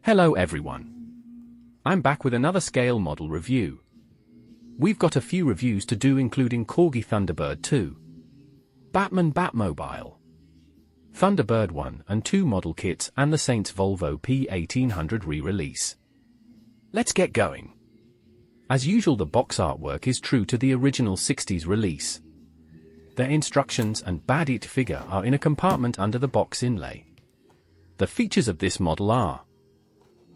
Hello everyone. I'm back with another scale model review. We've got a few reviews to do, including Corgi Thunderbird 2, Batman Batmobile, Thunderbird 1 and 2 model kits, and the Saints Volvo P1800 re-release. Let's get going. As usual, the box artwork is true to the original 60s release. The instructions and bad-it figure are in a compartment under the box inlay. The features of this model are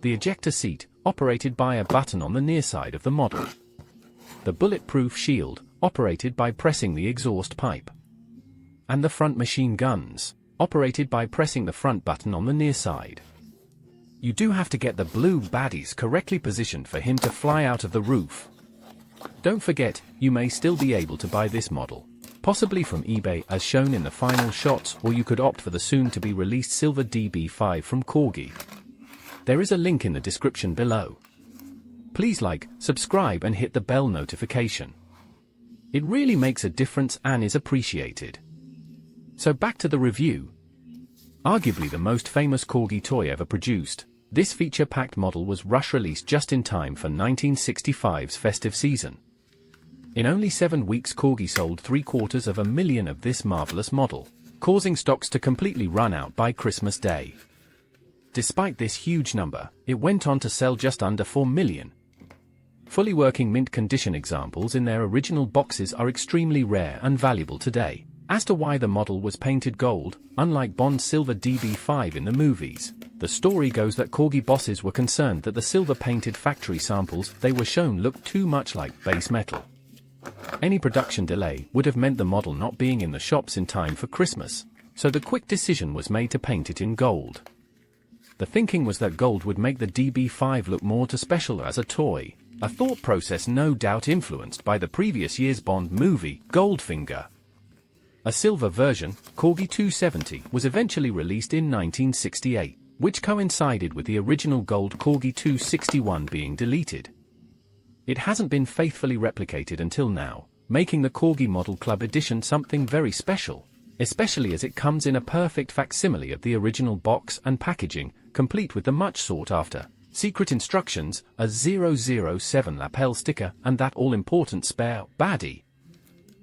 the ejector seat, operated by a button on the near side of the model. The bulletproof shield, operated by pressing the exhaust pipe. And the front machine guns, operated by pressing the front button on the near side. You do have to get the blue baddies correctly positioned for him to fly out of the roof. Don't forget, you may still be able to buy this model, possibly from eBay as shown in the final shots, or you could opt for the soon-to-be-released silver DB5 from Corgi. There is a link in the description below. Please like, subscribe and hit the bell notification. It really makes a difference and is appreciated. So back to the review. Arguably the most famous Corgi toy ever produced, this feature-packed model was rush-released just in time for 1965's festive season. In only 7 weeks, Corgi sold 750,000 of this marvelous model, causing stocks to completely run out by Christmas Day. Despite this huge number, it went on to sell just under 4 million. Fully working mint condition examples in their original boxes are extremely rare and valuable today. As to why the model was painted gold, unlike Bond's silver DB5 in the movies, the story goes that Corgi bosses were concerned that the silver-painted factory samples they were shown looked too much like base metal. Any production delay would have meant the model not being in the shops in time for Christmas, so the quick decision was made to paint it in gold. The thinking was that gold would make the DB5 look more special as a toy, a thought process no doubt influenced by the previous year's Bond movie, Goldfinger. A silver version, Corgi 270, was eventually released in 1968, which coincided with the original gold Corgi 261 being deleted. It hasn't been faithfully replicated until now, making the Corgi Model Club Edition something very special, especially as it comes in a perfect facsimile of the original box and packaging, complete with the much sought-after secret instructions, a 007 lapel sticker, and that all-important spare baddie.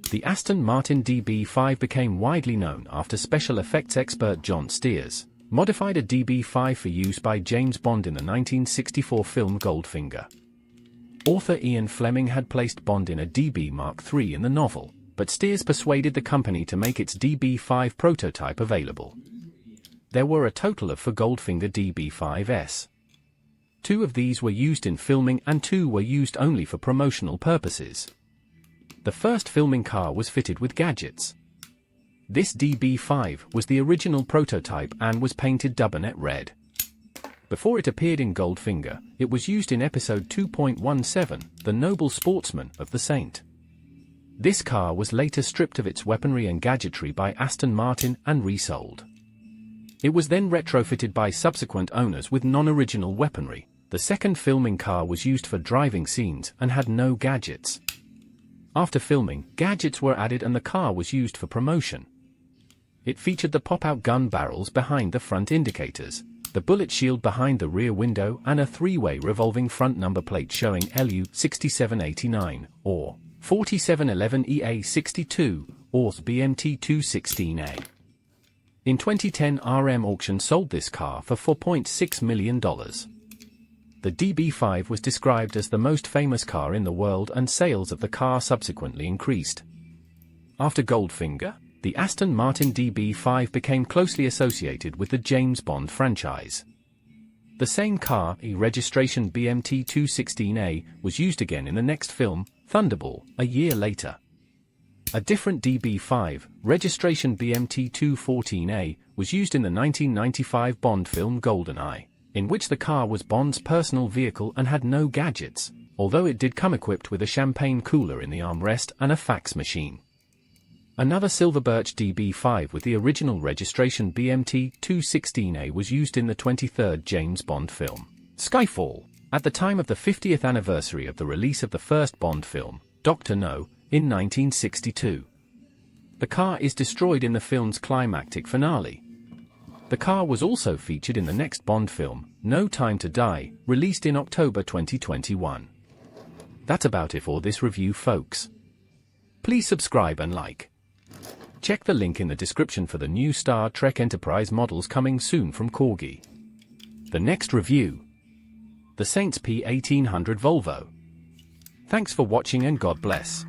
The Aston Martin DB5 became widely known after special effects expert John Steers modified a DB5 for use by James Bond in the 1964 film Goldfinger. Author Ian Fleming had placed Bond in a DB Mark III in the novel, but Steers persuaded the company to make its DB5 prototype available. There were a total of 4 Goldfinger DB5s. 2 of these were used in filming and 2 were used only for promotional purposes. The first filming car was fitted with gadgets. This DB5 was the original prototype and was painted Dubonnet red. Before it appeared in Goldfinger, it was used in episode 2.17, The Noble Sportsman of the Saint. This car was later stripped of its weaponry and gadgetry by Aston Martin and resold. It was then retrofitted by subsequent owners with non-original weaponry. The second filming car was used for driving scenes and had no gadgets. After filming, gadgets were added and the car was used for promotion. It featured the pop-out gun barrels behind the front indicators, the bullet shield behind the rear window, and a 3-way revolving front number plate showing LU 6789, or 4711 EA62, or BMT 216A. In 2010, RM Auction sold this car for $4.6 million. The DB5 was described as the most famous car in the world, and sales of the car subsequently increased. After Goldfinger, the Aston Martin DB5 became closely associated with the James Bond franchise. The same car, registration BMT 216A, was used again in the next film, Thunderball, a year later. A different DB5, registration BMT 214A, was used in the 1995 Bond film GoldenEye, in which the car was Bond's personal vehicle and had no gadgets, although it did come equipped with a champagne cooler in the armrest and a fax machine. Another silver birch DB5 with the original registration BMT 216A was used in the 23rd James Bond film, Skyfall, at the time of the 50th anniversary of the release of the first Bond film, Dr. No, in 1962. The car is destroyed in the film's climactic finale. The car was also featured in the next Bond film, No Time to Die, released in October 2021. That's about it for this review, folks. Please subscribe and like. Check the link in the description for the new Star Trek Enterprise models coming soon from Corgi. The next review: the Saints P1800 Volvo. Thanks for watching and God bless.